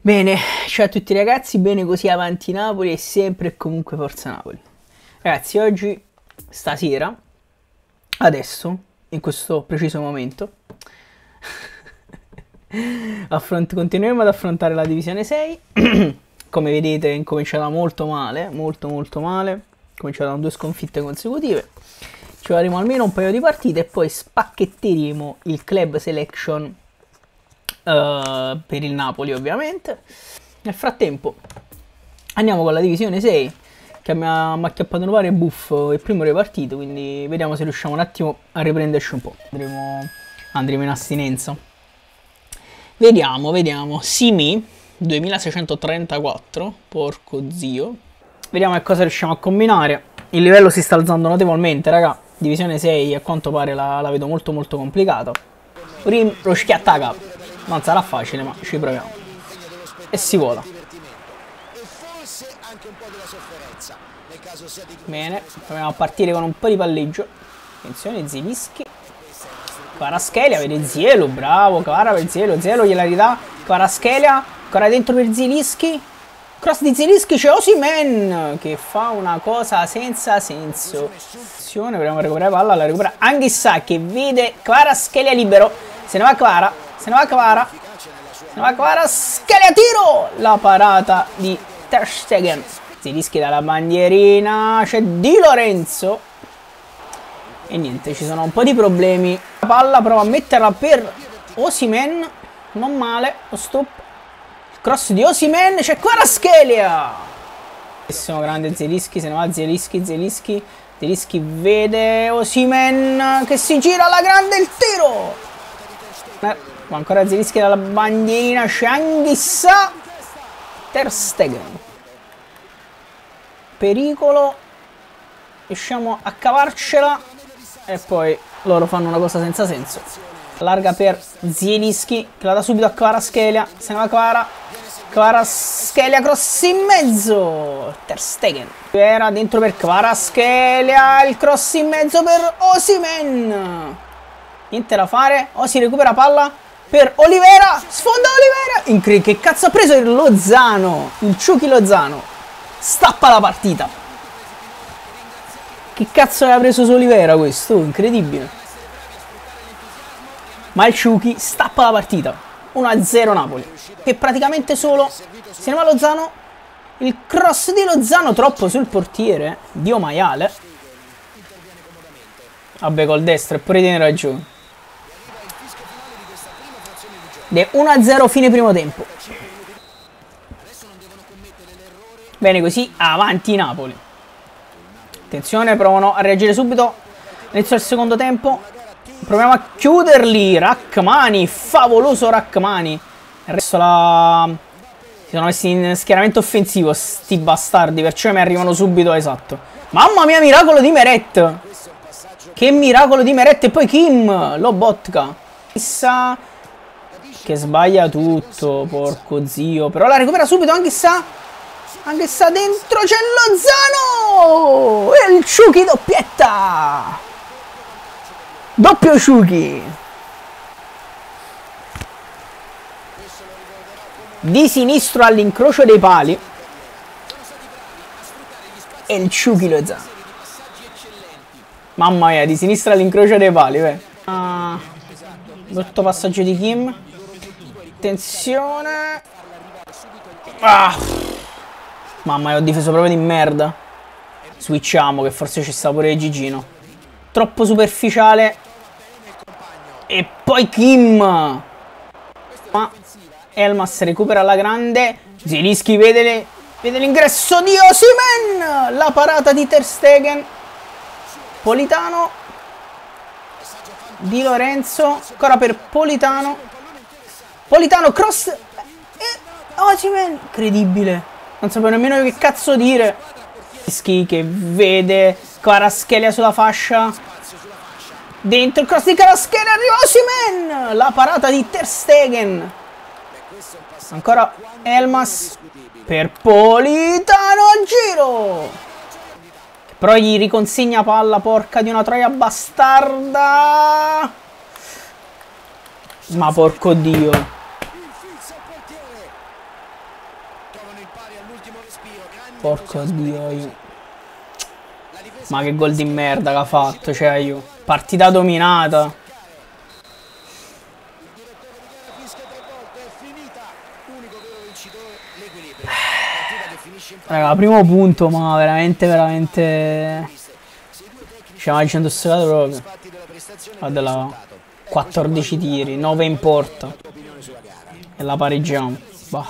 Bene, ciao a tutti ragazzi, bene così avanti Napoli e sempre e comunque forza Napoli. Ragazzi, oggi, stasera, adesso, in questo preciso momento, continueremo ad affrontare la divisione 6. Come vedete è incominciata molto male, molto male, è cominciata con 2 sconfitte consecutive. Ci faremo almeno un paio di partite e poi spacchetteremo il club selection per il Napoli ovviamente. Nel frattempo andiamo con la divisione 6 che mi ha acchiappato un pare buffo il primo ripartito, quindi vediamo se riusciamo un attimo a riprenderci un po'. Andremo in astinenza. Vediamo. Simi 2634, porco zio. Vediamo che cosa riusciamo a combinare. Il livello si sta alzando notevolmente, raga. Divisione 6 a quanto pare la vedo molto complicata. Rim lo schiattaca. Non sarà facile, ma ci proviamo. E si vola. Bene, proviamo a partire con un po' di palleggio. Attenzione, Zielinski. Kvaratskhelia, vede Zielu, bravo, Kvara per Zielu gliela ridà. Kvaratskhelia, ancora dentro per Zielinski. Cross di Zielinski, c'è Osimhen che fa una cosa senza senso. Attenzione, proviamo a recuperare palla, la recupera Anghissà che vede Kvaratskhelia libero. Se ne va Kvara, Kvaratskhelia, tiro! La parata di Ter Stegen. Zielinski dalla bandierina, c'è Di Lorenzo. E niente, ci sono un po' di problemi. La palla prova a metterla per Osimhen, non male, lo stop. Il cross di Osimhen, c'è Kvaratskhelia. Bellissimo, grande Zielinski, se ne va Zielinski vede Osimhen che si gira alla grande, il tiro! Ma ancora Zielinski dalla bandierina, c'è Anghissà. Ter Stegen. Pericolo. Riusciamo a cavarcela. E poi loro fanno una cosa senza senso. Larga per Zielinski che la dà subito a Kvaratskhelia. Se ne va Kvaratskhelia, cross in mezzo. Ter Stegen. Era dentro per Kvaratskhelia. Il cross in mezzo per Osimhen. Niente da fare. Si recupera palla per Olivera. Sfonda Olivera. Che cazzo ha preso il Lozano? Il Ciuchi Lozano. Stappa la partita. Che cazzo aveva preso su Olivera questo? Incredibile. Ma il Ciuchi stappa la partita. 1-0 Napoli. Che praticamente solo. Se ne va Lozano. Il cross di Lozano troppo sul portiere. Dio maiale. Vabbè, col destro e pure tiene ragione. 1-0 fine primo tempo. Bene così, avanti Napoli. Attenzione, provano a reagire subito. Inizio del secondo tempo. Proviamo a chiuderli. Rachmani, favoloso Rachmani. Il resto si sono messi in schieramento offensivo sti bastardi, perciò mi arrivano subito, esatto. Mamma mia, miracolo di Meret. Che miracolo di Meret. E poi Kim, Lobotka. Chissà che sbaglia tutto, porco zio. Però la recupera subito Anghissà dentro, c'è Lozano! E il Ciuchi doppietta! Doppio Ciuchi! Di sinistro all'incrocio dei pali. E il Ciuchi Lozano. Mamma mia, di sinistra all'incrocio dei pali, brutto passaggio di Kim. Attenzione. Mamma mia, ho difeso proprio di merda. Switchiamo che forse ci sta pure Gigino. Troppo superficiale. E poi Kim. Ma Elmas recupera alla grande. Zielinski vede l'ingresso di Osimhen. La parata di Ter Stegen. Politano. Di Lorenzo. Ancora per Politano. Cross. E Osimhen. Incredibile. Non sapevo nemmeno che cazzo dire. Zielinski che vede Kvaratskhelia sulla fascia. Dentro il cross di Kvaratskhelia, arriva Osimhen. La parata di Ter Stegen. Ancora Elmas per Politano al giro. Che però gli riconsegna palla, porca di una troia bastarda. Ma porco dio. Porco dio, io. Ma che gol di merda che ha fatto, cioè io. Partita dominata. Raga, primo punto, ma veramente. Ci ha centossegato proprio. Guarda là. 14 tiri, 9 in porta. E la pareggiamo. Bah.